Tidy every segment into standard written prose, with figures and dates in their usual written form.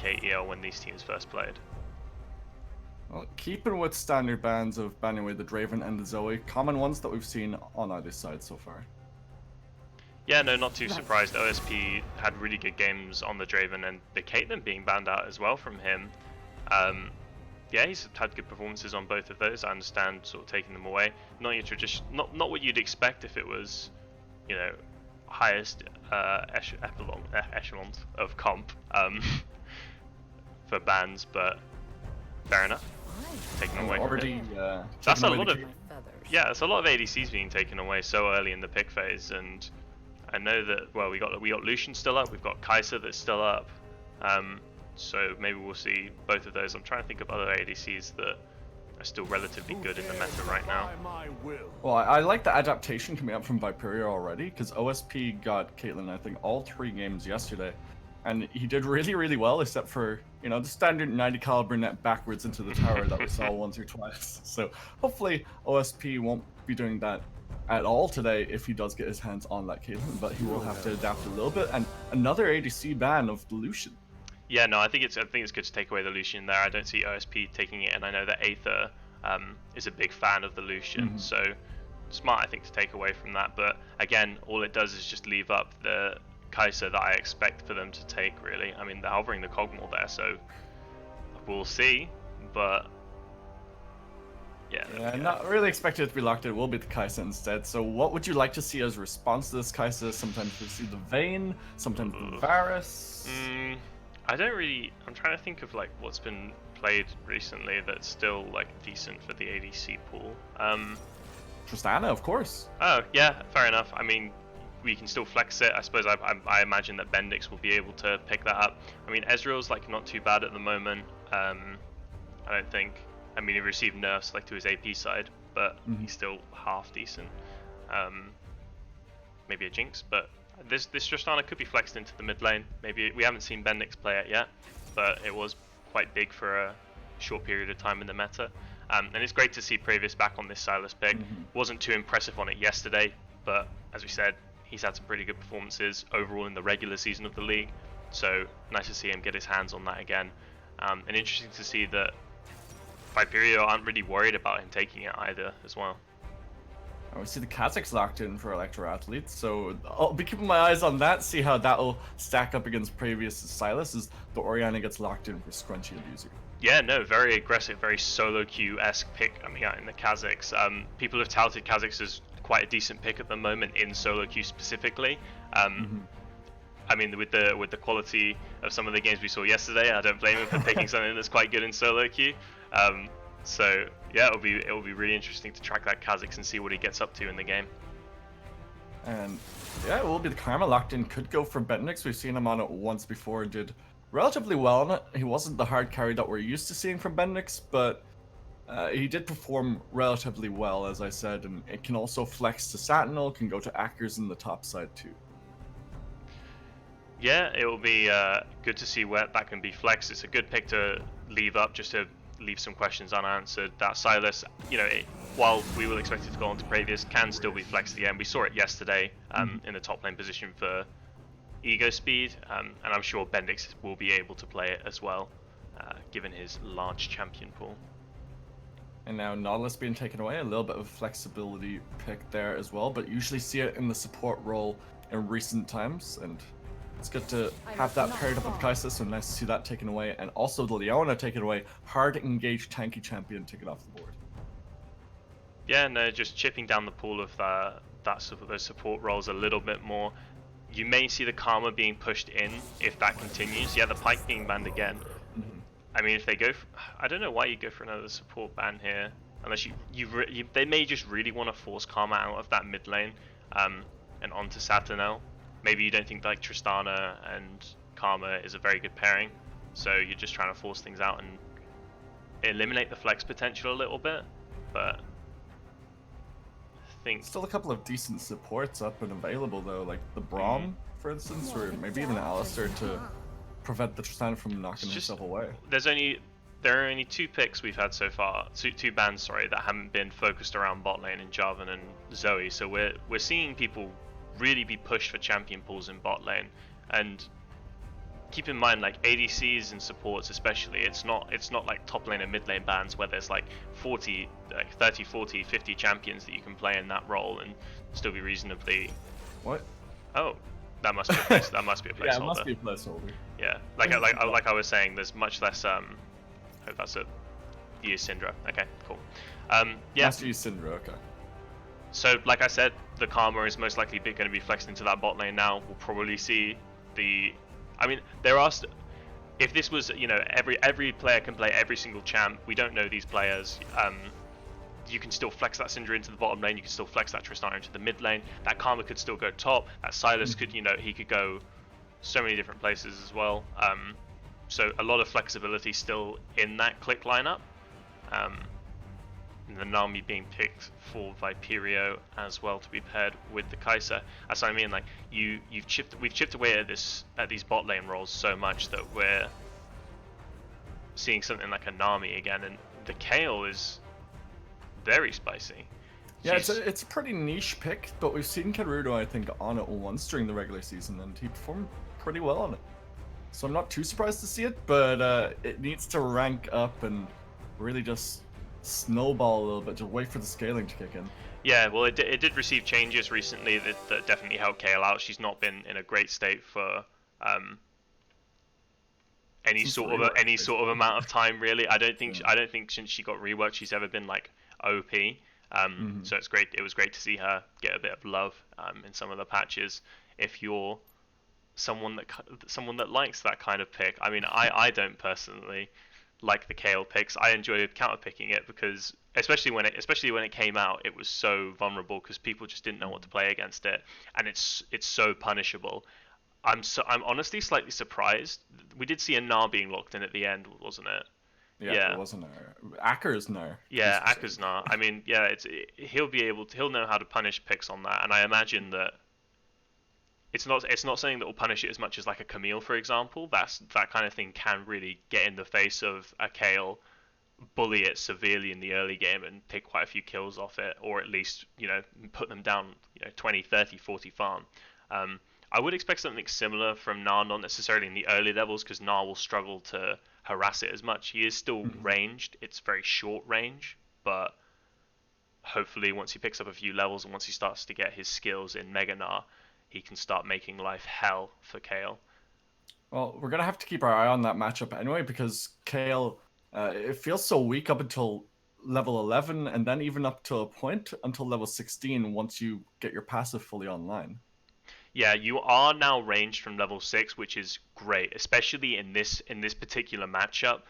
UKEL when these teams first played. Well, keeping with standard bans of banning away the Draven and the Zoe, common ones that we've seen on either side so far. Yeah, no, not too surprised. OSP had really good games on the Draven, and the Caitlyn being banned out as well from him. Yeah, he's had good performances on both of those. I understand sort of taking them away. Not your not what you'd expect if it was, you know, highest echelons of comp for bans, but fair enough. Taken away already, from it. That's a lot of that's a lot of ADCs being taken away so early in the pick phase, and I know that we got Lucian still up, we've got Kai'Sa that's still up, so maybe we'll see both of those. I'm trying to think of other ADCs that are still relatively good in the meta right now. Well, I like the adaptation coming up from Viperio already, because OSP got Caitlyn, I think, all 3 games yesterday. And he did really, really well, except for, you know, the standard 90 caliber net backwards into the tower that we saw once or twice. So hopefully OSP won't be doing that at all today if he does get his hands on that Caitlyn, but he will have to adapt a little bit. And another ADC ban of the Lucian. Yeah, no, I think it's good to take away the Lucian there. I don't see OSP taking it, and I know that Aether is a big fan of the Lucian, so smart, I think, to take away from that. But again, all it does is just leave up the Kai'Sa that I expect for them to take, really. I mean, they're hovering the Cogmore there, so we'll see, but yeah, not really expected it to be locked in. It will be the Kai'Sa instead. So what would you like to see as a response to this Kai'Sa? Sometimes we see the Vayne, sometimes the Varus. I'm trying to think of like what's been played recently that's still like decent for the ADC pool. Tristana, of course. Oh yeah, fair enough. I mean, we can still flex it. I suppose I imagine that Bendix will be able to pick that up. I mean, Ezreal's like not too bad at the moment. I don't think. I mean, he received nerfs like to his AP side, but he's still half decent. Maybe a Jinx, but this Tristana could be flexed into the mid lane. Maybe we haven't seen Bendix play it yet, but it was quite big for a short period of time in the meta. And it's great to see Previous back on this Sylas pick. Wasn't too impressive on it yesterday, but as we said, he's had some pretty good performances overall in the regular season of the league. So nice to see him get his hands on that again. And interesting to see that Viperio aren't really worried about him taking it either as well. We see the Kazakhs locked in for Electro Athletes, so I'll be keeping my eyes on that, see how that'll stack up against Previous Sylas as the Orianna gets locked in for Scrunchy Abuser. Yeah, no, very aggressive, very solo queue-esque pick coming out in the Kazakhs. People have touted Kazakhs as quite a decent pick at the moment in solo queue specifically. I mean, with the quality of some of the games we saw yesterday, I don't blame him for picking something that's quite good in solo queue. So yeah, it'll be really interesting to track that Kazakhs and see what he gets up to in the game. And yeah, it will be the Karma locked in. Could go for Bendix. We've seen him on it once before. Did relatively well on it. He wasn't the hard carry that we're used to seeing from Bendix, but he did perform relatively well, as I said. And it can also flex to Sentinel. Can go to Akkers in the top side too. Yeah, it will be good to see where that can be flexed. It's a good pick to leave up just to leave some questions unanswered. That Sylas, you know, while we will expect it to go on to Previous, can still be flexed again. We saw it yesterday in the top lane position for Ego Speed, and I'm sure Bendix will be able to play it as well, given his large champion pool. And now Nautilus being taken away, a little bit of flexibility pick there as well, but usually see it in the support role in recent times, and it's good to have that paired up with Kai'Sa, so nice to see that taken away. And also the Leona taken away, hard to engage tanky champion taken off the board. Yeah, no, just chipping down the pool of those support roles a little bit more. You may see the Karma being pushed in if that continues. Yeah, the Pike being banned again. I mean, if they go, I don't know why you go for another support ban here, unless they may just really want to force Karma out of that mid lane and onto Saturnel. Maybe you don't think like Tristana and Karma is a very good pairing, so you're just trying to force things out and eliminate the flex potential a little bit. But I think still a couple of decent supports up and available though, like the Braum, for instance, or maybe even Alistair to prevent the Tristana from knocking himself away. There are only 2 picks we've had so far, two bans, sorry, that haven't been focused around bot lane in Jarvan and Zoe. So we're seeing people really be pushed for champion pools in bot lane, and keep in mind, like ADCs and supports especially, it's not like top lane and mid lane bans where there's like 40, like 30, 40, 50 champions that you can play in that role and still be reasonably. What? Oh, that must be a place. That must be a placeholder. Yeah, it must be a placeholder. Yeah, like I was saying, there's much less. Oh, that's a use Syndra. Okay, cool. Yeah. Master use Syndra. Okay. So, like I said, the Karma is most likely going to be flexed into that bot lane now. We'll probably see the. I mean, there are. If this was, you know, every player can play every single champ. We don't know these players. You can still flex that Syndra into the bottom lane. You can still flex that Tristana into the mid lane. That Karma could still go top. That Silas could, you know, he could go so many different places as well. So a lot of flexibility still in that Clique lineup. And the Nami being picked for Viperio as well to be paired with the Kai'Sa. That's what I mean. Like we've chipped away at these bot lane roles so much that we're seeing something like a Nami again, and the Kayle is very spicy. Yeah, it's a pretty niche pick, but we've seen Karudo, I think, on it once during the regular season, and he performed pretty well on it. So I'm not too surprised to see it, but it needs to rank up and really just snowball a little bit to wait for the scaling to kick in. Yeah, well, it did receive changes recently that definitely helped Kayle out. She's not been in a great state for any sort of amount of time, really. I don't think since she got reworked she's ever been like OP. So it's great. It was great to see her get a bit of love in some of the patches. If you're someone that likes that kind of pick, I mean, I don't personally like the Kayle picks. I enjoy counter picking it because especially when it came out, it was so vulnerable because people just didn't know what to play against it, and it's so punishable. I'm honestly slightly surprised. We did see a Gnar being locked in at the end, wasn't it? Yeah. It wasn't Akker's Gnar. Yeah, Akker's Gnar. I mean, yeah, he'll know how to punish picks on that, and I imagine that it's not something that will punish it as much as like a Camille, for example. That kind of thing can really get in the face of a Kayle, bully it severely in the early game and take quite a few kills off it, or at least, you know, put them down, you know, 20, 30, 40 farm. I would expect something similar from Gnar, not necessarily in the early levels, because Gnar will struggle to harass it as much. He is still ranged. It's very short range, but hopefully once he picks up a few levels and once he starts to get his skills in Mega Gnar, he can start making life hell for Kayle. Well, we're going to have to keep our eye on that matchup anyway, because Kayle, it feels so weak up until level 11, and then even up to a point until level 16 once you get your passive fully online. Yeah, you are now ranged from level 6, which is great, especially in this particular matchup.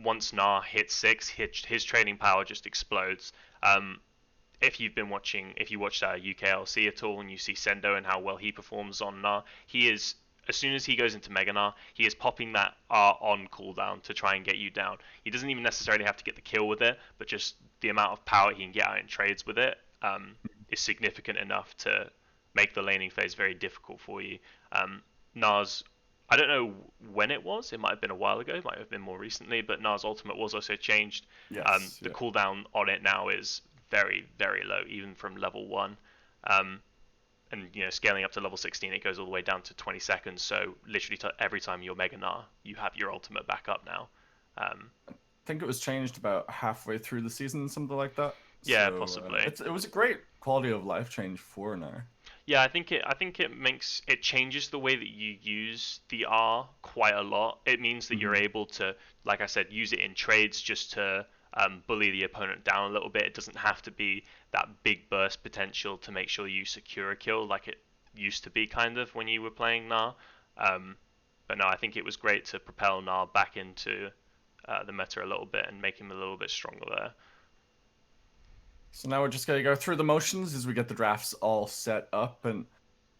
Once Gnar hits 6, his trading power just explodes. If you watched UKLC at all and you see Sendo and how well he performs on Gnar, he is, as soon as he goes into Mega Gnar, he is popping that R on cooldown to try and get you down. He doesn't even necessarily have to get the kill with it, but just the amount of power he can get out in trades with it is significant enough to make the laning phase very difficult for you. Gnar's, I don't know when it was. It might have been a while ago. It might have been more recently. But Gnar's ultimate was also changed. Yes, the cooldown on it now is very, very low, even from level 1. And you know, scaling up to level 16, it goes all the way down to 20 seconds. So literally, every time you're Mega Gnar, you have your ultimate back up now. I think it was changed about halfway through the season, something like that. Yeah, so, possibly. It was a great quality of life change for Gnar. Yeah, I think it changes the way that you use the R quite a lot. It means that you're able to, like I said, use it in trades just to bully the opponent down a little bit. It doesn't have to be that big burst potential to make sure you secure a kill like it used to be kind of when you were playing Gnar. But no, I think it was great to propel Gnar back into the meta a little bit and make him a little bit stronger there. So now we're just going to go through the motions as we get the drafts all set up, and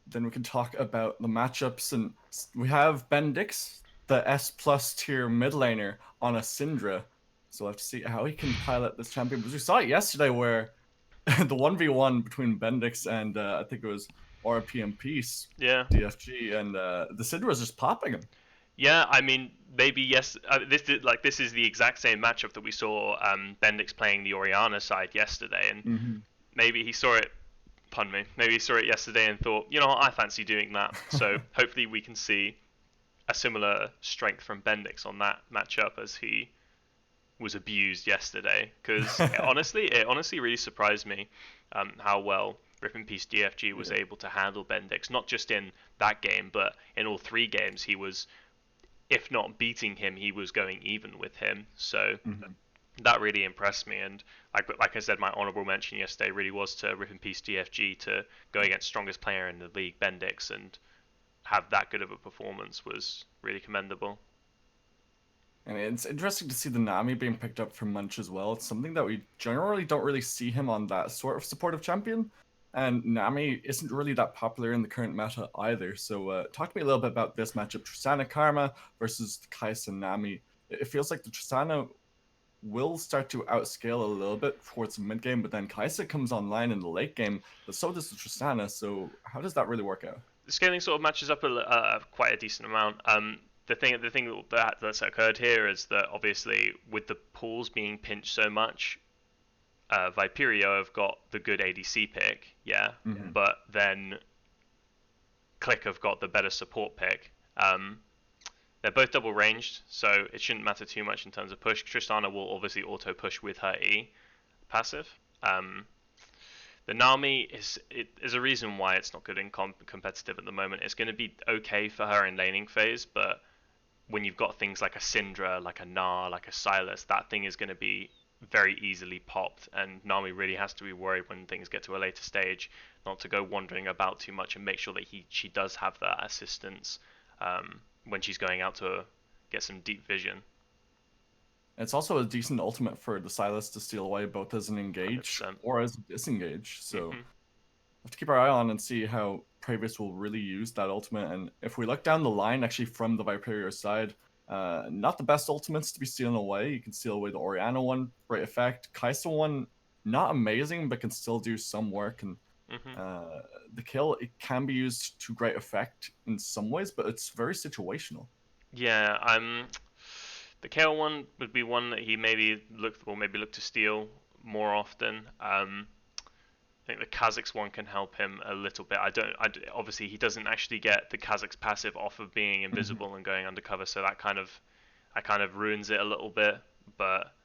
then we can talk about the matchups. And we have Bendix, the S+ tier mid laner, on a Syndra. So we'll have to see how he can pilot this champion. Because we saw it yesterday where the 1v1 between Bendix and I think it was RPMP, DFG, and the Syndra was just popping him. Yeah, I mean, maybe yes. This is the exact same matchup that we saw Bendix playing the Orianna side yesterday, and maybe he saw it. Pardon me. Maybe he saw it yesterday and thought, you know what, I fancy doing that. So hopefully we can see a similar strength from Bendix on that matchup as he was abused yesterday. Because it honestly really surprised me how well Rip in Peace DFG was Yeah. able to handle Bendix, not just in that game, but in all 3 games. He was, if not beating him, he was going even with him. So Mhm. that really impressed me. And like I said, my honorable mention yesterday really was to Rip in Peace DFG to go against strongest player in the league, Bendix, and have that good of a performance was really commendable. And it's interesting to see the Nami being picked up from Munch as well. It's something that we generally don't really see him on that sort of supportive champion. And Nami isn't really that popular in the current meta either. So talk to me a little bit about this matchup, Tristana Karma versus the Kai'Sa Nami. It feels like the Tristana will start to outscale a little bit towards the mid game, but then Kai'Sa comes online in the late game, but so does the Tristana. So how does that really work out? The scaling sort of matches up quite a decent amount. The thing that's occurred here is that obviously with the pools being pinched so much, Viperio have got the good ADC pick, yeah, Hmm. but then Clique have got the better support pick. They're both double ranged, so it shouldn't matter too much in terms of push. Tristana will obviously auto push with her E passive. Um, the Nami is a reason why it's not good in competitive at the moment. It's going to be okay for her in laning phase, but when you've got things like a Syndra, like a Gnar, like a Sylas, that thing is going to be very easily popped, and Nami really has to be worried when things get to a later stage, not to go wandering about too much and make sure that she does have that assistance when she's going out to get some deep vision. It's also a decent ultimate for the Silas to steal away both as an engage 100%. or as a disengage. So Hmm. have to keep our eye on and see how Pravis will really use that ultimate. And if we look down the line, actually from the Viperio side, not the best ultimates to be stealing away. You can steal away the Oriana one, great effect. Kai'Sa one, not amazing, but can still do some work. And Hmm. uh, the kill, it can be used to great effect in some ways, but it's very situational. Yeah, the Kale one would be one that he maybe look to steal more often. I think the Kazakh's one can help him a little bit. Obviously he doesn't actually get the Kazakh's passive off of being Mhm. invisible and going undercover, so that kind of ruins it a little bit. But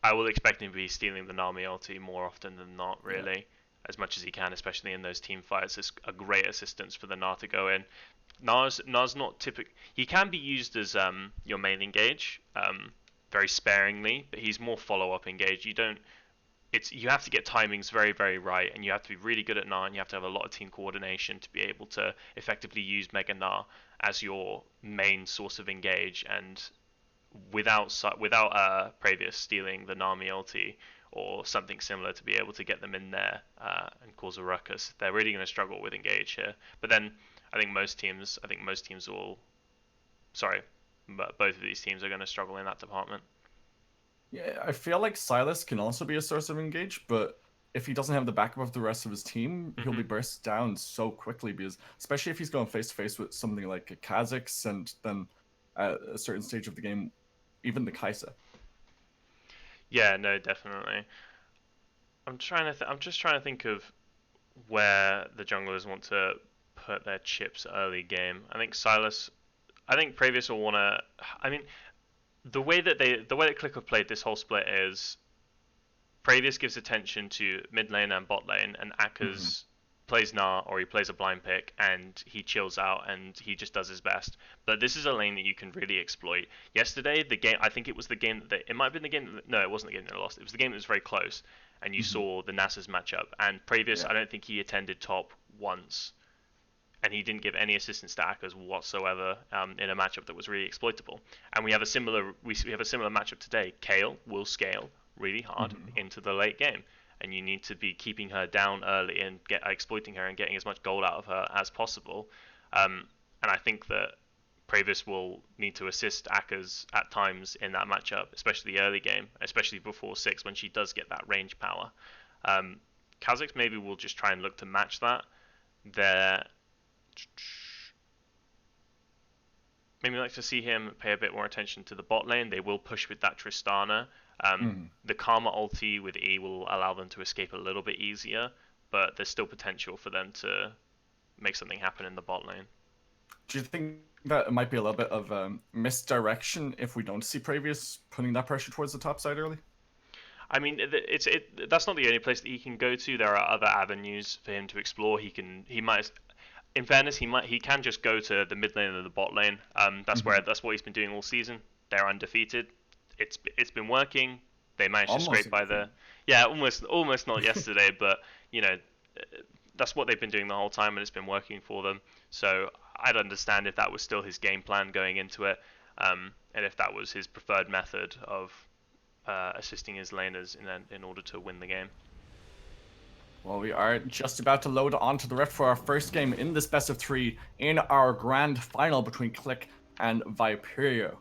I will expect him to be stealing the Nami ulti more often than not, Yeah. really, as much as he can, especially in those team fights. It's a great assistance for the Gnar to go in. Nar's not typical. He can be used as your main engage, very sparingly, but he's more follow up engage. You have to get timings very very right, and you have to be really good at Gnar, and you have to have a lot of team coordination to be able to effectively use Mega Gnar as your main source of engage. And without Pravius stealing the Nami ulti or something similar to be able to get them in there and cause a ruckus, they're really going to struggle with engage here. But then I think most teams will. Sorry, but both of these teams are going to struggle in that department. Yeah, I feel like Silas can also be a source of engage, but if he doesn't have the backup of the rest of his team, he'll Hmm. be burst down so quickly because, especially if he's going face to face with something like a Kha'Zix and then at a certain stage of the game, even the Kai'Sa. Yeah, no, definitely. I'm just trying to think of where the junglers want to put their chips early game. I think Previous will want to. I mean, the way that Click have played this whole split is Previous gives attention to mid lane and bot lane, and Hmm. Akers plays Gnar or he plays a blind pick and he chills out and he just does his best. But this is a lane that you can really exploit. Yesterday, the game, I think it was the game it might have been the game no, it wasn't the game that they lost. It was the game that was very close, and you Hmm. saw the Nasa's matchup. And Previous, Yeah. I don't think he attended top once, and he didn't give any assistance to Akers whatsoever in a matchup that was really exploitable. And we have a similar matchup today. Kale will scale really hard Hmm. into the late game, and you need to be keeping her down early and exploiting her and getting as much gold out of her as possible. And I think that Pravis will need to assist Akers at times in that matchup, especially the early game, especially before 6 when she does get that range power. Um, Kha'Zix maybe will just try and look to match that. They're maybe like to see him pay a bit more attention to the bot lane. They will push with that Tristana. Hmm. The Karma ulti with E will allow them to escape a little bit easier, but there's still potential for them to make something happen in the bot lane. Do you think that it might be a little bit of misdirection if we don't see Previous putting that pressure towards the top side early? I mean, that's not the only place that he can go to. There are other avenues for him to explore. He might, in fairness, he can just go to the mid lane or the bot lane. That's what he's been doing all season. They're undefeated. It's been working. They managed to Almost scrape by yeah, almost not yesterday, but you know, that's what they've been doing the whole time, and it's been working for them. So I'd understand if that was still his game plan going into it, and if that was his preferred method of assisting his laners in order to win the game. Well, we are just about to load onto the Rift for our first game in this best of 3 in our grand final between Clique and Viperio.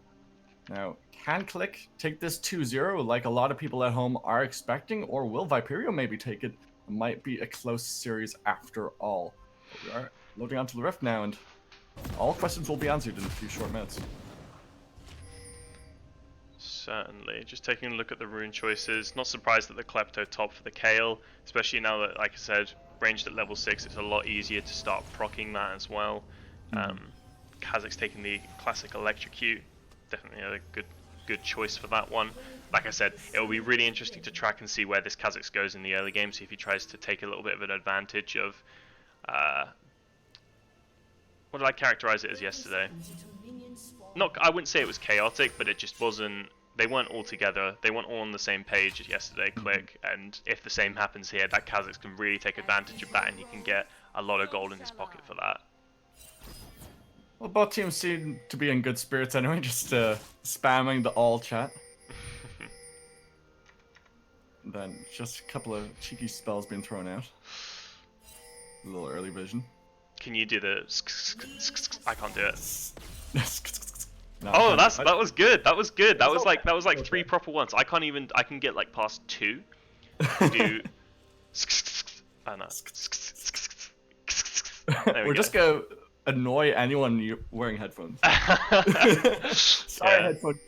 Now, can Clique take this 2-0 like a lot of people at home are expecting, or will Viperio maybe take it? It might be a close series after all. But we are loading onto the Rift now, and all questions will be answered in a few short minutes. Certainly. Just taking a look at the rune choices. Not surprised that the Klepto top for the Kayle, especially now that, like I said, ranged at level 6, it's a lot easier to start proccing that as well. Kha'Zix taking the classic Electrocute. Definitely a good choice for that one. Like I said, it will be really interesting to track and see where this Kha'Zix goes in the early game, see if he tries to take a little bit of an advantage of... what did I characterize it as yesterday? I wouldn't say it was chaotic, but it just wasn't... They weren't all together. They weren't all on the same page as yesterday, Clique. And if the same happens here, that Kha'Zix can really take advantage of that, and he can get a lot of gold in his pocket for that. Well, both teams seem to be in good spirits anyway, just spamming the all chat. Then just a couple of cheeky spells being thrown out. A little early vision. Can you do the... I can't do it. No, oh, that was good. That was good. That was like 3 proper ones. I can get like past 2. Do. I know. We're just gonna annoy anyone wearing headphones. Sorry, headphones.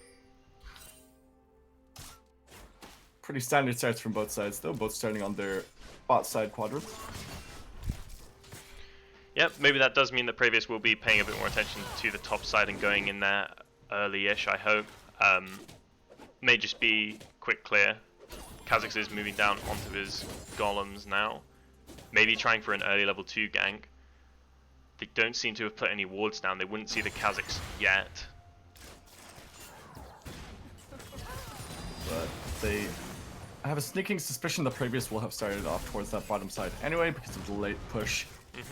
Pretty standard starts from both sides, though. Both starting on their bot side quadrants. Yep, maybe that does mean that Previous will be paying a bit more attention to the top side and going in there early-ish, I hope. May just be quick clear. Kha'Zix is moving down onto his golems now. Maybe trying for an early level 2 gank. They don't seem to have put any wards down. They wouldn't see the Kha'Zix yet. But they have a sneaking suspicion the Previous will have started off towards that bottom side anyway because of the late push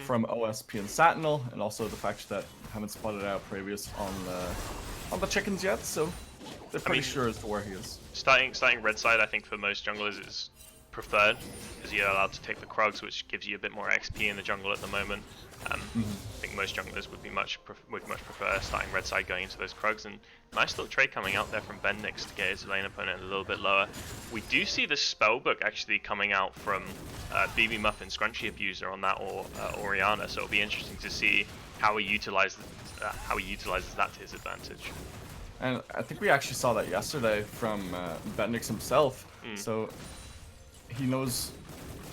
from OSP and Sentinel, and also the fact that haven't spotted out Previous on the chickens yet, so they're pretty sure as to where he is. Starting red side, I think for most junglers is preferred, because you're allowed to take the Krugs, which gives you a bit more XP in the jungle at the moment. I think most junglers would much prefer starting red side going into those Krugs, and nice little trade coming out there from Bendix to get his lane opponent a little bit lower. We do see the spellbook actually coming out from BB Muffin Scrunchy Abuser on that or Orianna, so it'll be interesting to see how he utilizes that to his advantage. And I think we actually saw that yesterday from Bendix himself, so he knows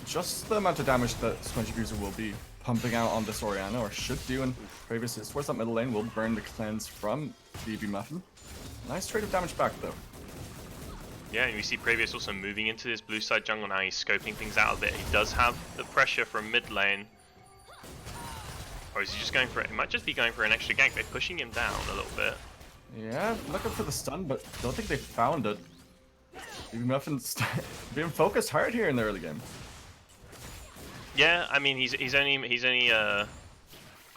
just the amount of damage that Scrunchy Abuser will be pumping out on this Orianna, or should do, and Previous is towards that middle lane, will burn the cleanse from BB Muffin. Nice trade of damage back though. Yeah, and we see Previous also moving into this blue side jungle now. He's scoping things out a bit. He does have the pressure from mid lane. Or is he just going for it? He might just be going for an extra gank. They're pushing him down a little bit. Yeah, looking for the stun, but don't think they found it. BB Muffin's being focused hard here in the early game. Yeah, I mean he's only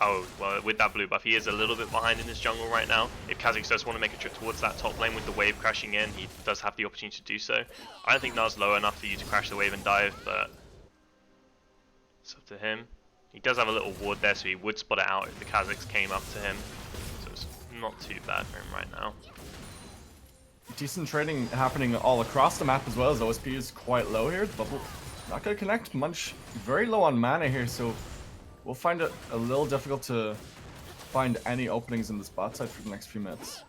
oh well, with that blue buff he is a little bit behind in his jungle right now. If Kha'Zix does want to make a trip towards that top lane with the wave crashing in, he does have the opportunity to do so. I don't think Na's low enough for you to crash the wave and dive, but it's up to him. He does have a little ward there, so he would spot it out if the Kha'Zix came up to him. So it's not too bad for him right now. Decent trading happening all across the map as well, as OSP is quite low here. The bubble not going to connect much. Very low on mana here, so we'll find it a little difficult to find any openings in this bot side for the next few minutes.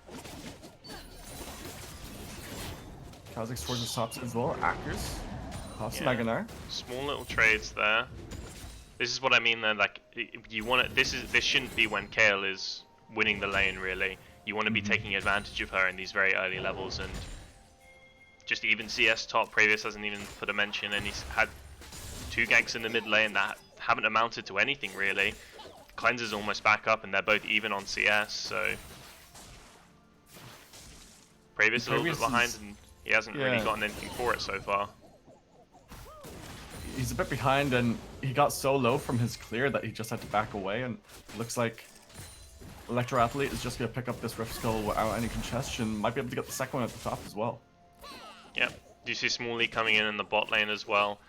Kha'Zix towards the top side as well. Akers pops an Aganar. Small little trades there. This is what I mean then. Like you want it. This shouldn't be when Kayle is winning the lane, really. You want to be taking advantage of her in these very early levels, and just even CS top. Previous hasn't even put a mention, and he's had 2 ganks in the mid lane that haven't amounted to anything, really. Cleanser's almost back up, and they're both even on CS, so... Previous a little bit behind, and he hasn't really gotten anything for it so far. He's a bit behind, and he got so low from his clear that he just had to back away, and it looks like Electro Athlete is just going to pick up this Rift Skull without any congestion. Might be able to get the second one at the top as well. Yep. Do you see Smalley coming in the bot lane as well?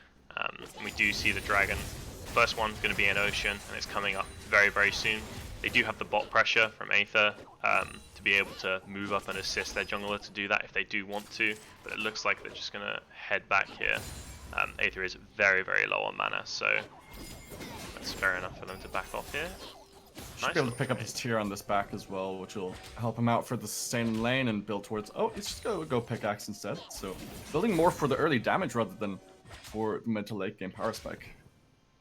We do see the Dragon. First one's going to be an Ocean, and it's coming up very, very soon. They do have the bot pressure from Aether to be able to move up and assist their jungler to do that if they do want to, but it looks like they're just going to head back here. Aether is very, very low on mana, so that's fair enough for them to back off here. Should be able to pick up his tier on this back as well, which will help him out for the sustained lane and build towards... Oh, he's just going to go pickaxe instead. So building more for the early damage rather than for mid to late game power spike.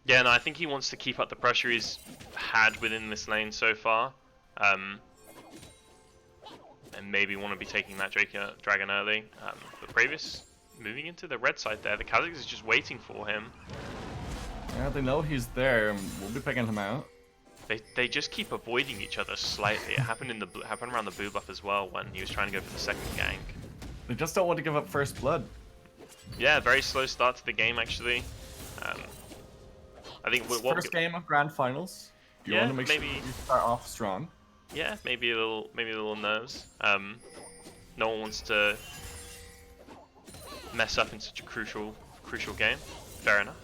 Yeah, no, I think he wants to keep up the pressure he's had within this lane so far. And maybe want to be taking that Dragon early. But Previous moving into the red side there. The Kha'Zix is just waiting for him. Yeah, they know he's there, and we'll be picking him out. They just keep avoiding each other slightly. It happened happened around the blue buff as well when he was trying to go for the second gank. They just don't want to give up first blood. Yeah, very slow start to the game actually. I think first game of grand finals. You want to make sure you start off strong. Yeah, maybe a little nerves. No one wants to mess up in such a crucial game. Fair enough.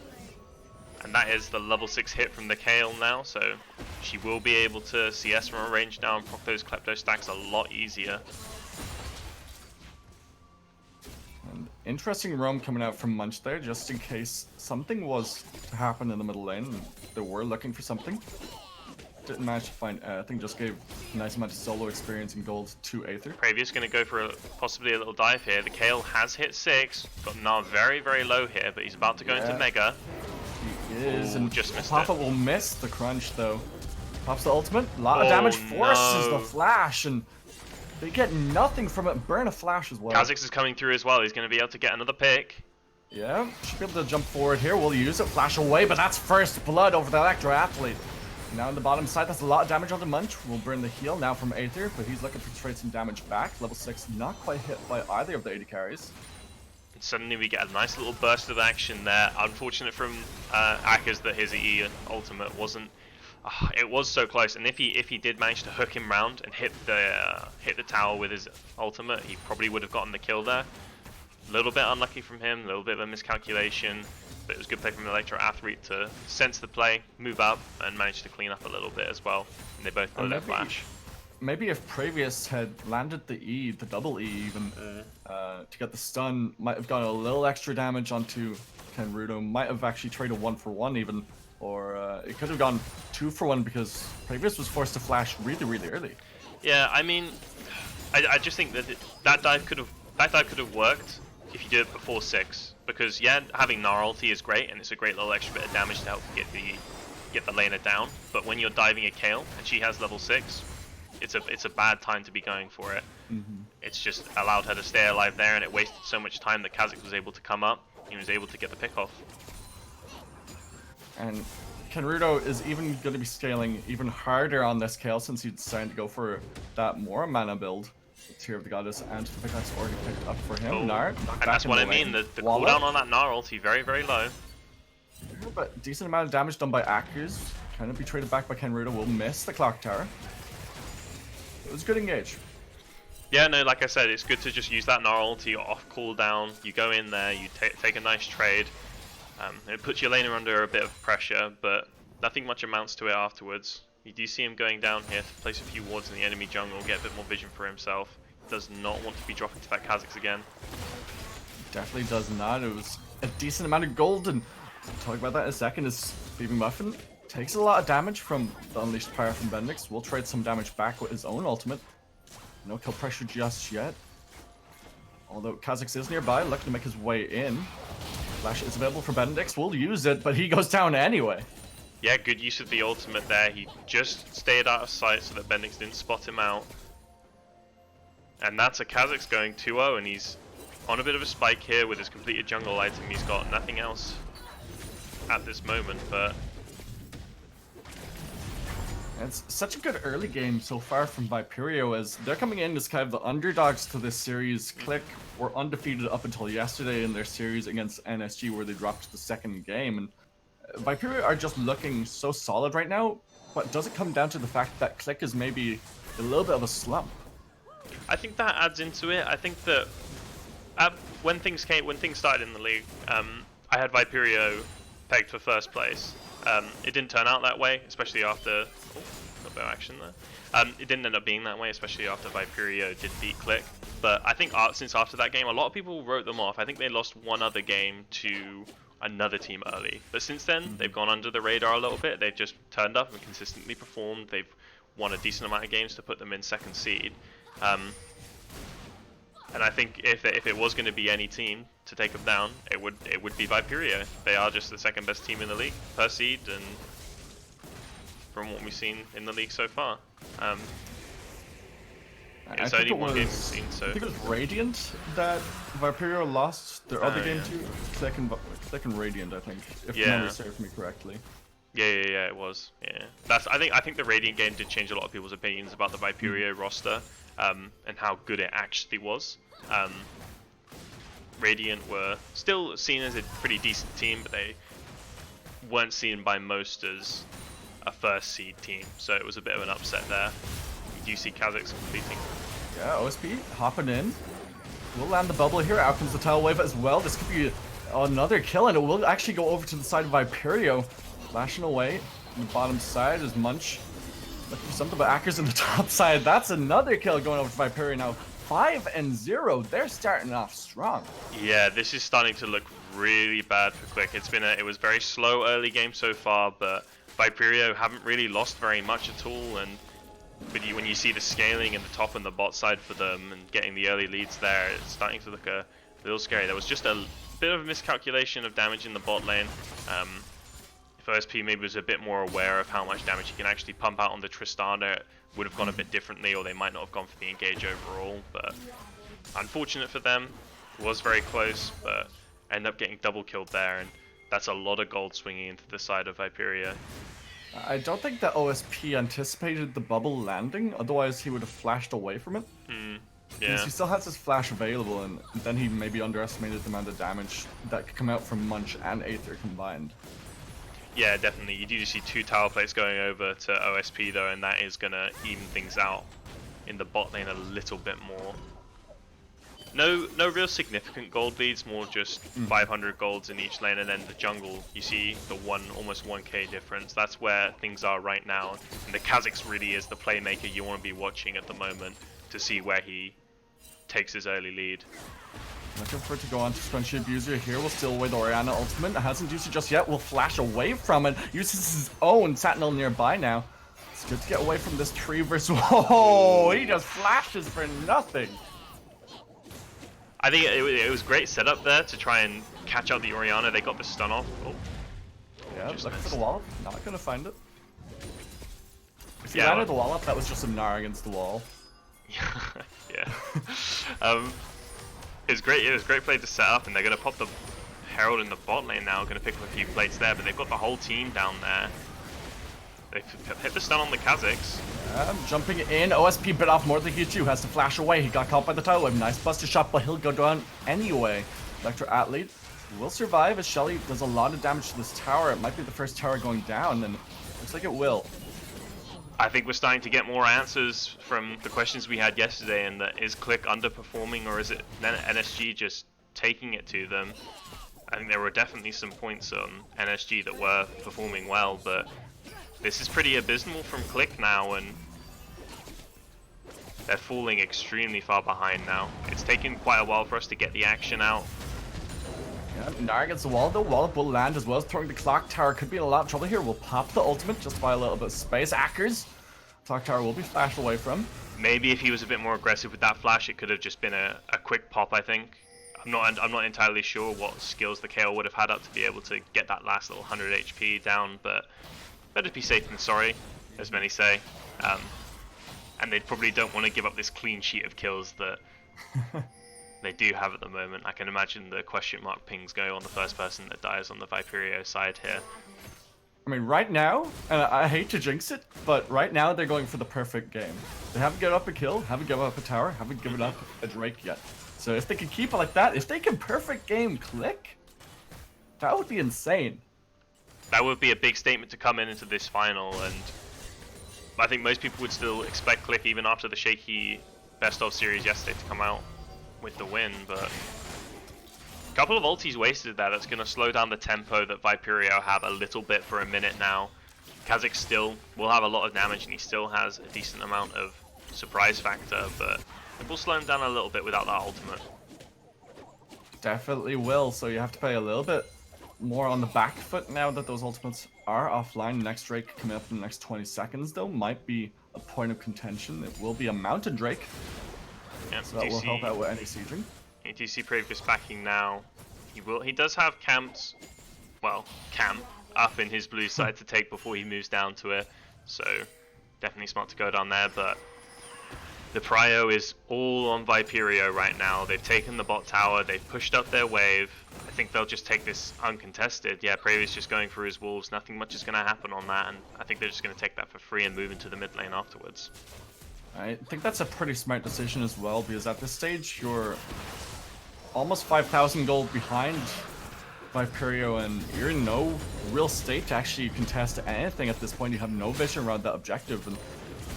And that is the level 6 hit from the Kayle now, so she will be able to CS from a range now and proc those Klepto stacks a lot easier. And interesting roam coming out from Munch there, just in case something was to happen in the middle lane. And they were looking for something. Didn't manage to find anything, just gave a nice amount of solo experience and gold to Aether. Previous going to go for possibly a little dive here. The Kayle has hit 6, got Gnar very, very low here, but he's about to go into Mega. He is, and just missed Papa will miss the crunch though. Pops the ultimate, a lot of damage, forces the flash, and they get nothing from it. Burn a flash as well. Kha'Zix is coming through as well, he's going to be able to get another pick. Yeah, should be able to jump forward here. We'll use it, flash away, but that's first blood over the Electro Athlete. Now on the bottom side, that's a lot of damage on the Munch. We'll burn the heal now from Aether, but he's looking to trade some damage back. Level 6, not quite hit by either of the 80 carries. And suddenly we get a nice little burst of action there. Unfortunate from Akers that his E ultimate wasn't... it was so close, and if he did manage to hook him round and hit the tower with his ultimate, he probably would have gotten the kill there. A little bit unlucky from him, a little bit of a miscalculation. But it was good play from the Electro Athlete to sense the play, move up, and manage to clean up a little bit as well. And they both got their flash. Maybe if Previous had landed the E, the double E even, to get the stun, might have gotten a little extra damage onto Kenrudo. Might have actually traded 1-for-1 even, or it could have gone 2-for-1 because Previous was forced to flash really, really early. Yeah, I mean, I just think that dive could have worked if you do it before 6. Because yeah, having Gnar ulti is great, and it's a great little extra bit of damage to help get the laner down. But when you're diving a Kayle and she has level 6, it's a bad time to be going for it. It's just allowed her to stay alive there, and it wasted so much time that Kha'Zix was able to come up. He was able to get the pick off. And Kenrudo is even going to be scaling even harder on this Kayle since he's decided to go for that more mana build. Tear of the Goddess and the pickaxe already picked up for him. Gnar, and that's what I mean. The cooldown on that Gnar ulti very, very low. But decent amount of damage done by Akers. Kind of be traded back by Kenrudo. Will miss the clock tower. It was a good engage. Yeah, no, like I said, it's good to just use that Gnar ulti off cooldown. You go in there, you take a nice trade. It puts your laner under a bit of pressure, but nothing much amounts to it afterwards. You do see him going down here to place a few wards in the enemy jungle, get a bit more vision for himself. Does not want to be dropping to that Kha'Zix again. Definitely does not. It was a decent amount of gold, and talk about that in a second. Is Baby Muffin takes a lot of damage from the unleashed power from Bendix. Will trade some damage back with his own ultimate. No kill pressure just yet. Although Kha'Zix is nearby, looking to make his way in. Flash is available for Bendix. Will use it, but he goes down anyway. Yeah, good use of the ultimate there. He just stayed out of sight so that Bendix didn't spot him out. And that's a Kha'Zix going 2-0, and he's on a bit of a spike here with his completed jungle item. He's got nothing else at this moment, but... It's such a good early game so far from Viperio, as they're coming in as kind of the underdogs to this series. Clique were undefeated up until yesterday in their series against NSG, where they dropped the second game. And Viperio are just looking so solid right now, but does it come down to the fact that Clique is maybe a little bit of a slump? I think that adds into it. I think that when things started in the league, I had Viperio pegged for first place. It didn't turn out that way, especially after... Oh, got a bit of action there. It didn't end up being that way, especially after Viperio did beat Clique. But I think since after that game, a lot of people wrote them off. I think they lost one other game to another team early. But since then, they've gone under the radar a little bit. They've just turned up and consistently performed. They've won a decent amount of games to put them in second seed. And I think if it was going to be any team to take them down, it would be Viperio. They are just the second best team in the league per seed, and from what we've seen in the league so far, it's only one game we've seen. So I think it was Radiant that Viperio lost their other game to. Clique and Radiant, I think, if memory serves me correctly. Yeah, it was. Yeah, I think the Radiant game did change a lot of people's opinions about the Viperio roster. And how good it actually was. Radiant were still seen as a pretty decent team, but they weren't seen by most as a first seed team, so it was a bit of an upset there. You do see Kha'Zix completing. Yeah, OSP hopping in. We'll land the bubble here. Out comes the tidal wave as well. This could be another kill, and it will actually go over to the side of Viperio. Flashing away on the bottom side is Munch. Looking for something, but Akers on the top side. That's another kill going over to Viperio now. 5-0. They're starting off strong. Yeah, this is starting to look really bad for Clique. It was very slow early game so far, but Viperio haven't really lost very much at all. And when you see the scaling in the top and the bot side for them and getting the early leads there, it's starting to look a little scary. There was just a bit of a miscalculation of damage in the bot lane. If OSP maybe was a bit more aware of how much damage he can actually pump out on the Tristana, it would have gone a bit differently, or they might not have gone for the engage overall. But unfortunate for them, it was very close, but end up getting double killed there, and that's a lot of gold swinging into the side of Viperio. I don't think that OSP anticipated the bubble landing, otherwise he would have flashed away from it. Yeah. Because he still has his flash available, and then he maybe underestimated the amount of damage that could come out from Munch and Aether combined. Yeah, definitely. You do see two tower plates going over to OSP though, and that is going to even things out in the bot lane a little bit more. No real significant gold leads, more just 500 golds in each lane, and then the jungle, you see the almost 1k difference. That's where things are right now, and the Kha'Zix really is the playmaker you want to be watching at the moment to see where he takes his early lead. Looking for it to go on to Scrunchy Abuser here. Will steal away the Orianna ultimate. Hasn't used it just yet. Will flash away from it. Uses his own Sentinel nearby now. It's good to get away from this tree versus... Whoa! He just flashes for nothing. I think it was great setup there to try and catch out the Orianna. They got the stun off. Oh. Yeah, looking for the wall. Not gonna find it. If you landed the wall up, that was just some Gnar against the wall. Yeah. It was great play to set up, and they're going to pop the Herald in the bot lane now, going to pick up a few plates there, but they've got the whole team down there. They've hit the stun on the Kha'Zix. Jumping in, OSP bit off more than he has to flash away. He got caught by the tidal wave. Nice buster shot, but he'll go down anyway. Electro Athlete will survive as Shelly does a lot of damage to this tower. It might be the first tower going down, and looks like it will. I think we're starting to get more answers from the questions we had yesterday, and that is Clique underperforming, or is it NSG just taking it to them? I think there were definitely some points on NSG that were performing well, but this is pretty abysmal from Clique now, and they're falling extremely far behind now. It's taken quite a while for us to get the action out. Yeah, Gnar against the wall though. Wallop will land as well as throwing the clock tower. Could be in a lot of trouble here. We'll pop the ultimate just by a little bit of space. Akers. Clock tower will be flashed away from. Maybe if he was a bit more aggressive with that flash, it could have just been a quick pop, I think. I'm not entirely sure what skills the KO would have had up to be able to get that last little 100 HP down, but Better to be safe than sorry, as many say. And they probably don't want to give up this clean sheet of kills that they do have at the moment. I can imagine the question mark pings go on the first person that dies on the Viperio side here. I mean, right now, and I hate to jinx it, but right now they're going for the perfect game. They haven't given up a kill, haven't given up a tower, haven't given up a Drake yet. So if they can keep it like that, if they can perfect game Clique, that would be insane. That would be a big statement to come into this final, and I think most people would still expect Clique even after the shaky best of series yesterday to come out with the win, but a couple of ultis wasted there. That's going to slow down the tempo that Viperio have a little bit for a minute now. Kha'Zix still will have a lot of damage and he still has a decent amount of surprise factor, but it will slow him down a little bit without that ultimate. Definitely will, so you have to play a little bit more on the back foot now that those ultimates are offline. Next Drake coming up in the next 20 seconds though might be a point of contention. It will be a mounted Drake, so that will help out with any sieging. You do see previous backing now. He does have camps, well, camp up in his blue side to take before he moves down to it, so definitely smart to go down there, but the prio is all on Viperio right now. They've taken the bot tower, they've pushed up their wave. I think they'll just take this uncontested. Yeah, Previous just going for his wolves, nothing much is going to happen on that, and I think they're just going to take that for free and move into the mid lane afterwards. I think that's a pretty smart decision as well, because at this stage you're almost 5,000 gold behind Viperio, and you're in no real state to actually contest anything at this point. You have no vision around that objective, and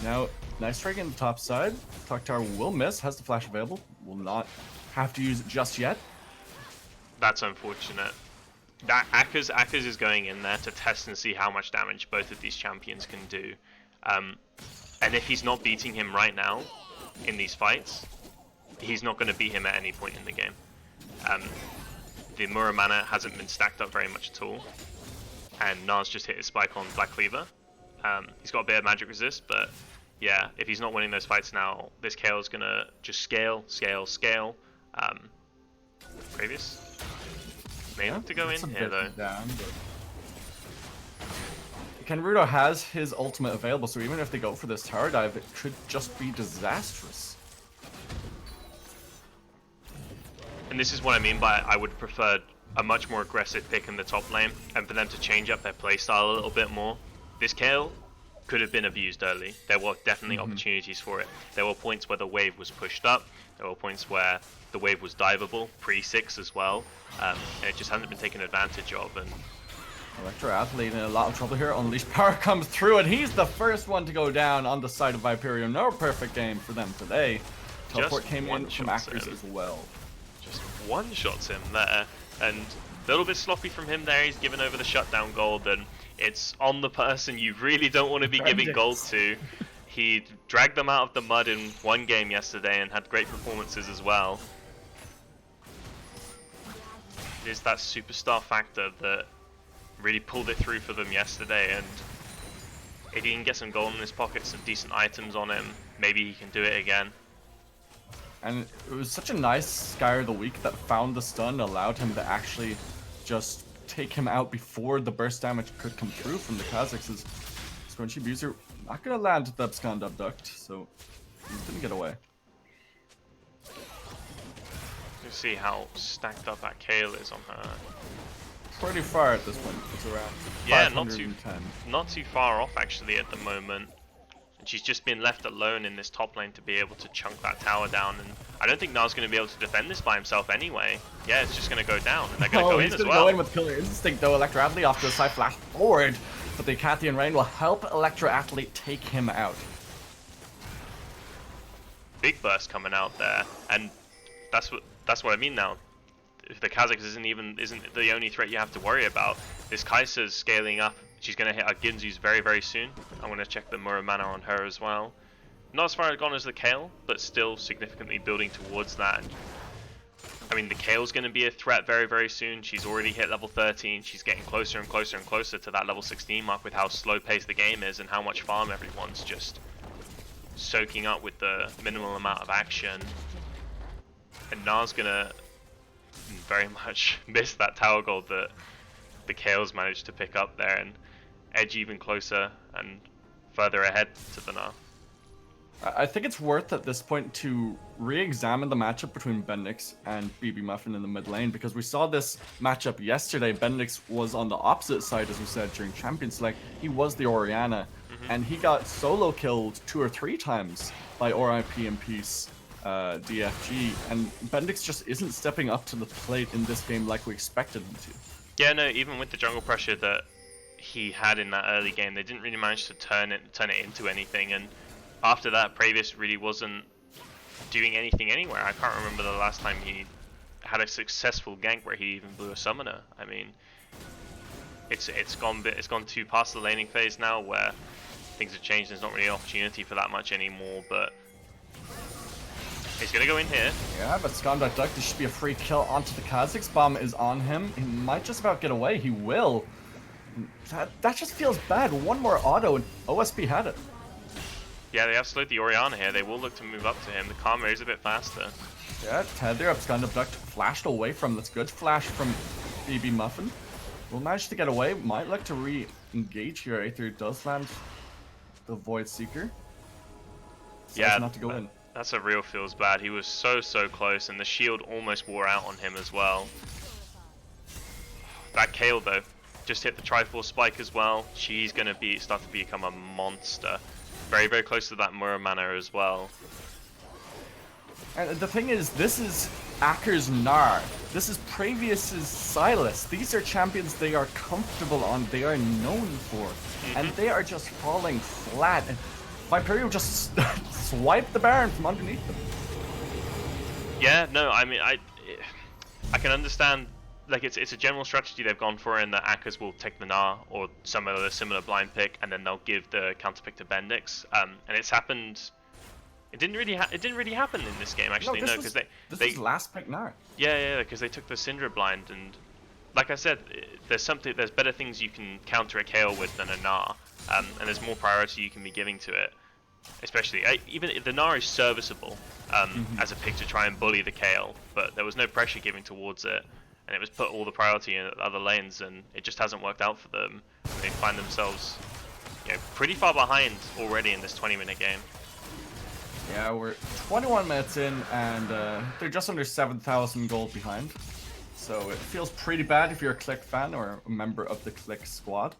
now nice strike in the top side. Clock Tower will miss, has the flash available, will not have to use it just yet. That's unfortunate. That Akaz is going in there to test and see how much damage both of these champions can do. And if he's not beating him right now in these fights, he's not going to beat him at any point in the game. The Muramana hasn't been stacked up very much at all, and Nas just hit his spike on Black Cleaver. He's got a bit of magic resist, but yeah, if he's not winning those fights now, this KO is going to just scale. Previous may have to go in here though. Down, but Kenrudo has his ultimate available, so even if they go for this tower dive, it could just be disastrous. And this is what I mean by I would prefer a much more aggressive pick in the top lane, and for them to change up their playstyle a little bit more. This KO could have been abused early. There were definitely opportunities for it. There were points where the wave was pushed up. There were points where the wave was diveable, pre-6 as well, and it just hasn't been taken advantage of. And Electro Athlete in a lot of trouble here. Unleashed Power comes through, and he's the first one to go down on the side of Viperio. No perfect game for them today. Teleport came in from Akers as well. Just one-shots him there, and a little bit sloppy from him there. He's given over the shutdown gold, and it's on the person you really don't want to be giving gold to. He dragged them out of the mud in one game yesterday and had great performances as well. It is that superstar factor that really pulled it through for them yesterday, and if he can get some gold in his pocket, some decent items on him, maybe he can do it again. And it was such a nice Skyer of the Week that found the stun, allowed him to actually just take him out before the burst damage could come through from the Kha'Zix's. Scrunchy Abuser not gonna land the Abscond Abduct, so he didn't get away. You see how stacked up that Kale is on her. Pretty far at this point. It's around 510. Not too far off actually at the moment. And she's just been left alone in this top lane to be able to chunk that tower down, and I don't think Na's going to be able to defend this by himself anyway. Yeah, it's just going to go down, and they're going to go in as well. He's going to go in with Killer Instinct though. Electro Athlete off to the side, flash forward, but the Cathian Rain will help Electro Athlete take him out. Big burst coming out there, and that's what I mean now. If the Kha'Zix isn't the only threat you have to worry about. This Kai'Sa's scaling up. She's going to hit our Ginzu's very, very soon. I'm going to check the Muramana on her as well. Not as far gone as the Kale, but still significantly building towards that. I mean, the Kale's going to be a threat very, very soon. She's already hit level 13. She's getting closer and closer and closer to that level 16 mark with how slow paced the game is and how much farm everyone's just soaking up with the minimal amount of action. And Na's going to very much miss that tower gold that the Kale's managed to pick up there, and edge even closer and further ahead to the Gnar. I think it's worth at this point to re-examine the matchup between Bendix and BB Muffin in the mid lane, because we saw this matchup yesterday. Bendix was on the opposite side, as we said, during Champion Select. He was the Orianna, and he got solo killed 2 or 3 times by RIP and Peace DFG, and Bendix just isn't stepping up to the plate in this game like we expected him to. Yeah, no, even with the jungle pressure that he had in that early game, they didn't really manage to turn it into anything, and after that, Pravius really wasn't doing anything anywhere. I can't remember the last time he had a successful gank where he even blew a summoner. I mean, it's gone too past the laning phase now, where things have changed. There's not really an opportunity for that much anymore. But he's gonna go in here. Yeah, but Skondak Duck, this should be a free kill onto the Kha'Zix. Bomb is on him. He might just about get away. He will. That just feels bad. One more auto and OSP had it. Yeah, they have slowed the Orianna here. They will look to move up to him. The Karma is a bit faster. Yeah, Tether up, Skondak Duck flashed away from. That's good flash from BB Muffin. Will manage to get away. Might look to re-engage here. Aether does land the Void Seeker. Yeah, not to go in. That's a real feels bad. He was so close, and the shield almost wore out on him as well. That Kayle though, just hit the Triforce spike as well. She's gonna start to become a monster. Very close to that Muramana as well. And the thing is, this is Akker's Gnar. This is Pravious's Silas. These are champions they are comfortable on, they are known for. And they are just falling flat. And Viperio just swiped the Baron from underneath them. Yeah, no, I mean, I can understand, like, it's a general strategy they've gone for, in that Akkers will take the Gnar or some other similar blind pick, and then they'll give the counter pick to Bendix. And it's happened. It didn't really happen in this game, actually. No, because they was last pick Gnar. Yeah, because they took the Syndra blind, and like I said, there's better things you can counter a Kayle with than a Gnar, and there's more priority you can be giving to it. Especially, even the Gnar is serviceable as a pick to try and bully the Kayle, but there was no pressure given towards it. And it was put all the priority in other lanes, and it just hasn't worked out for them. They find themselves, pretty far behind already in this 20-minute game. Yeah, we're 21 minutes in, and they're just under 7,000 gold behind. So it feels pretty bad if you're a Clique fan or a member of the Clique squad.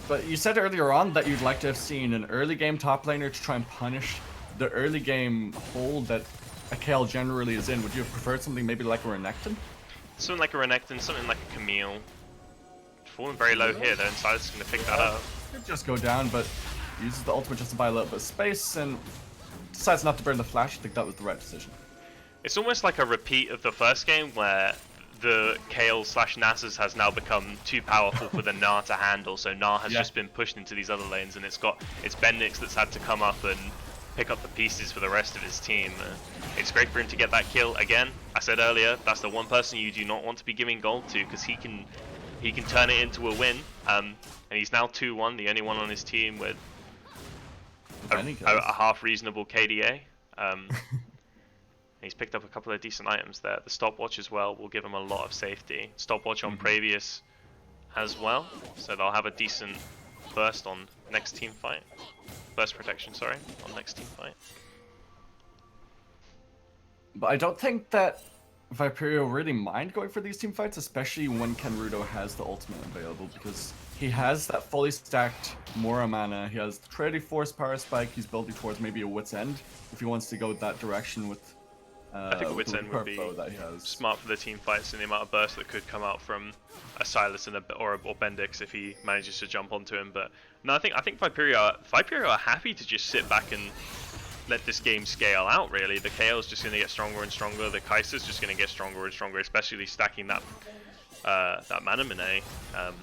But you said earlier on that you'd like to have seen an early game top laner to try and punish the early game hold that a Kayle generally is in. Would you have preferred something maybe like a Renekton? Something like a Renekton, something like a Camille. Falling very low here though, and Silas is going to pick that up. Could just go down, but uses the ultimate just to buy a little bit of space and decides not to burn the flash. I think that was the right decision. It's almost like a repeat of the first game, where the Kayle/Nasus has now become too powerful for the Gnar to handle, so Gnar has just been pushed into these other lanes, and it's Bendix that's had to come up and pick up the pieces for the rest of his team. It's great for him to get that kill. Again, I said earlier, that's the one person you do not want to be giving gold to, because he can turn it into a win. And he's now 2-1, the only one on his team with a half reasonable KDA. He's picked up a couple of decent items there. The stopwatch as well will give him a lot of safety. Stopwatch on Pravius as well, so they'll have a decent burst on next team fight. Burst protection, sorry, on next team fight. But I don't think that Viperio really mind going for these team fights, especially when Kenrudo has the ultimate available, because he has that fully stacked Mora mana, he has the Trinity Force Power Spike, he's building towards maybe a Wit's End if he wants to go that direction with I think a Wit's End would be smart for the team fights, and the amount of burst that could come out from a Silas and or Bendix if he manages to jump onto him. But no, I think Viperio are happy to just sit back and let this game scale out. Really, the Kayle's just going to get stronger and stronger. The Kai'Sa's just going to get stronger and stronger, especially stacking that Mana Mine. I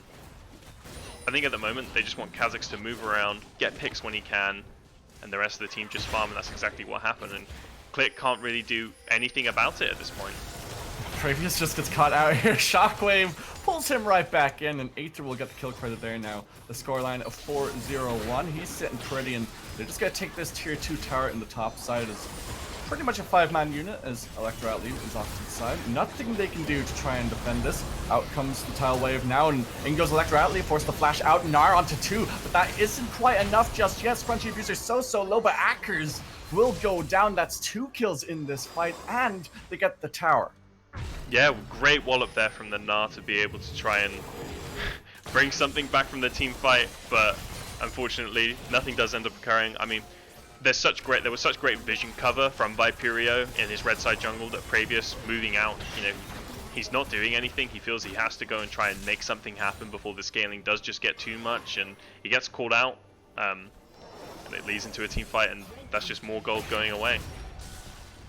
think at the moment they just want Kha'Zix to move around, get picks when he can, and the rest of the team just farm, and that's exactly what happened. And Clique can't really do anything about it at this point. Pravius just gets caught out here. Shockwave pulls him right back in, and Aether will get the kill credit there now. The scoreline of 4-0-1. He's sitting pretty, and they're just going to take this tier 2 tower in the top side as pretty much a 5-man unit as Electro Athlete is off to the side. Nothing they can do to try and defend this. Out comes the Tile Wave now, and in goes Electro Athlete, force the flash out, Gnar onto 2, but that isn't quite enough just yet. Scrunchy Abuse are so low, but Akkers will go down. That's 2 kills in this fight, and they get the tower. Yeah, great wallop there from the Gnar to be able to try and bring something back from the team fight, but unfortunately, nothing does end up occurring. I mean, there was such great vision cover from Viperio in his red side jungle that Previous moving out, you know, he's not doing anything. He feels he has to go and try and make something happen before the scaling does just get too much, and he gets called out, and it leads into a team fight, and that's just more gold going away.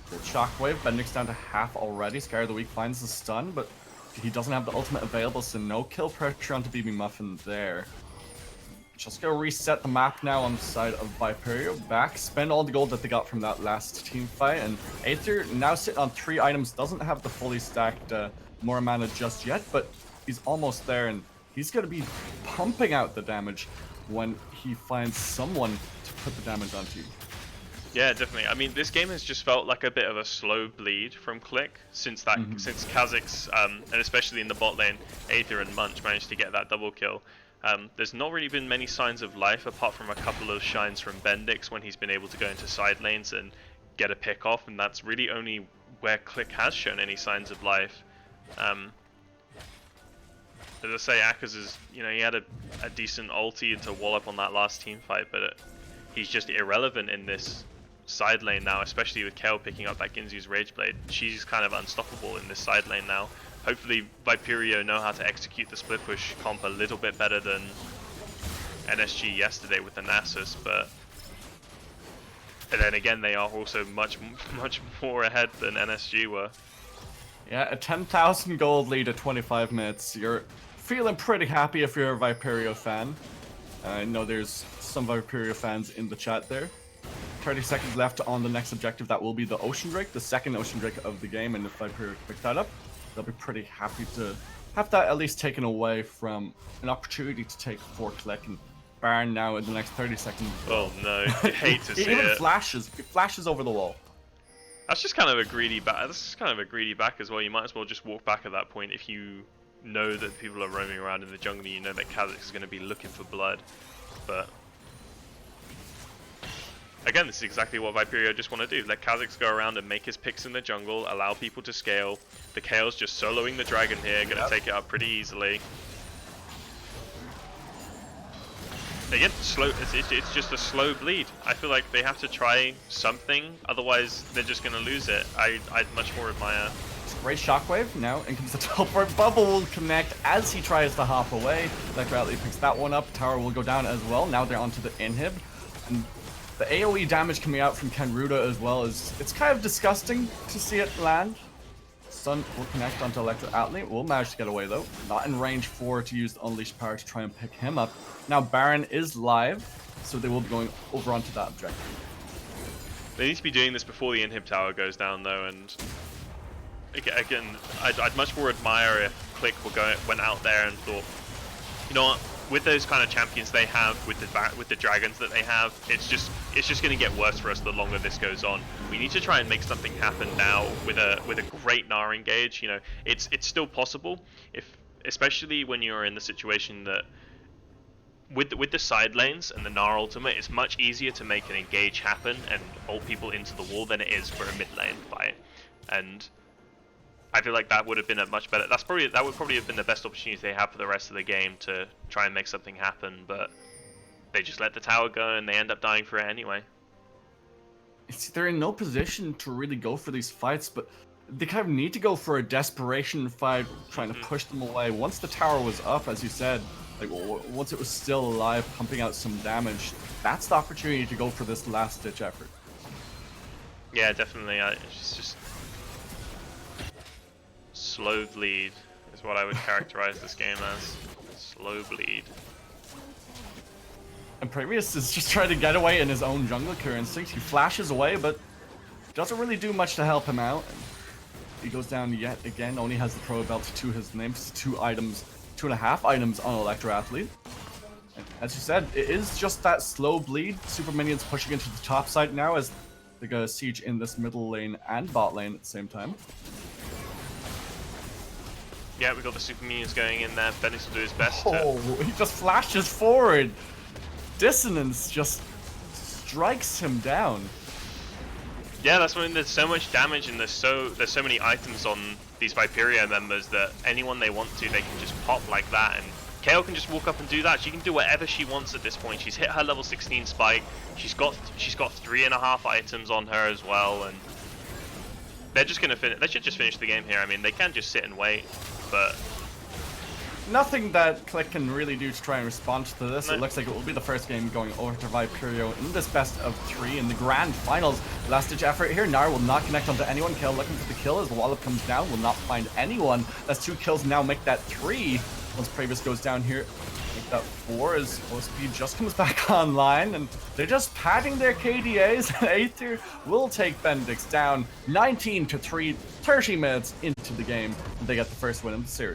Shockwave, Bendix down to half already. Scare of the Weak finds the stun, but he doesn't have the ultimate available, so no kill pressure onto BB Muffin there. Just gonna reset the map now on the side of Viperio. Back, spend all the gold that they got from that last team fight, and Aether now sitting on 3 items, doesn't have the fully stacked more mana just yet, but he's almost there, and he's gonna be pumping out the damage when he finds someone to put the damage onto. Yeah, definitely. I mean, this game has just felt like a bit of a slow bleed from Clique since since Kha'Zix, and especially in the bot lane, Aether and Munch managed to get that double kill. There's not really been many signs of life apart from a couple of shines from Bendix when he's been able to go into side lanes and get a pick off, and that's really only where Clique has shown any signs of life. As I say, Akkers is, you know, he had a decent ulti to wall up on that last team fight, but he's just irrelevant in this side lane now, especially with Kayle picking up that Ginzu's Rage Blade. She's kind of unstoppable in this side lane now. Hopefully Viperio know how to execute the split push comp a little bit better than NSG yesterday with the Nasus, but and then again they are also much more ahead than NSG were. Yeah, a 10,000 gold lead at 25 minutes. You're feeling pretty happy if you're a Viperio fan. I know there's some Viperio fans in the chat there. 30 seconds left on the next objective. That will be the Ocean Drake, the second Ocean Drake of the game, and if Viperio pick that up, they'll be pretty happy to have that at least taken away from an opportunity to take 4 Clique, and Baron now in the next 30 seconds. Oh no, you hate to see it. it. Flashes over the wall. That's just kind of a greedy back. That's just kind of a greedy back as well. You might as well just walk back at that point if you know that people are roaming around in the jungle. You know that Kha'Zix is going to be looking for blood, but again, this is exactly what Viperio just want to do. Let Kha'Zix go around and make his picks in the jungle, allow people to scale. The Kale's just soloing the dragon here, gonna take it up pretty easily. Again, it's just a slow bleed. I feel like they have to try something, otherwise they're just gonna lose it. I'd much more admire. Great shockwave. Now in comes the teleport. Bubble will connect as he tries to hop away. Electro Athlete picks that one up. Tower will go down as well. Now they're onto the inhib. And the AoE damage coming out from Kenruda as well is, it's kind of disgusting to see it land. Stun will connect onto Electro Athlete. Will manage to get away though. Not in range 4 to use the Unleashed Power to try and pick him up. Now Baron is live, so they will be going over onto that objective. They need to be doing this before the inhib tower goes down though, and again, I'd much more admire if Clique went out there and thought, you know what, with those kind of champions they have, with the dragons that they have, it's just going to get worse for us the longer this goes on. We need to try and make something happen now with a great Gnar engage. You know, it's still possible, especially when you're in the situation that with the side lanes and the Gnar ultimate, it's much easier to make an engage happen and ult people into the wall than it is for a mid lane fight. And I feel like that would have been a much better. That would probably have been the best opportunity they have for the rest of the game to try and make something happen. But they just let the tower go, and they end up dying for it anyway. They're in no position to really go for these fights, but they kind of need to go for a desperation fight, trying to push them away. Once the tower was up, as you said, like once it was still alive, pumping out some damage, that's the opportunity to go for this last-ditch effort. Yeah, definitely. It's just slow bleed is what I would characterize this game as. Slow bleed. And Previous is just trying to get away in his own jungle cure instinct. He flashes away, but doesn't really do much to help him out. And he goes down yet again, only has the pro belt to his name, 2.5 items on Electro Athlete. And as you said, it is just that slow bleed. Super minions pushing into the top side now as They got a siege in this middle lane and bot lane at the same time. Yeah, we got the super minions going in there. Bendix will do his best. Oh, he just flashes forward. Dissonance just strikes him down. Yeah, that's when there's so much damage and there's so many items on these Viperio members that anyone they want to, they can just pop like that, and UKEL can just walk up and do that. She can do whatever she wants at this point. She's hit her level 16 spike. She's got 3.5 items on her as well, and they're just gonna finish. They should just finish the game here. I mean, they can just sit and wait, but nothing that Clique can really do to try and respond to this. No. It looks like it will be the first game going over to Viperio in this best of 3 in the grand finals. Last ditch effort here. Nara will not connect onto anyone. UKEL looking for the kill as the wallop comes down. Will not find anyone. That's 2 kills now. Make that 3. Once Pravis goes down here, make that 4 as OSP just comes back online, and they're just padding their KDAs. Aether will take Bendix down 19-3, 30 minutes into the game, and they get the first win in the series.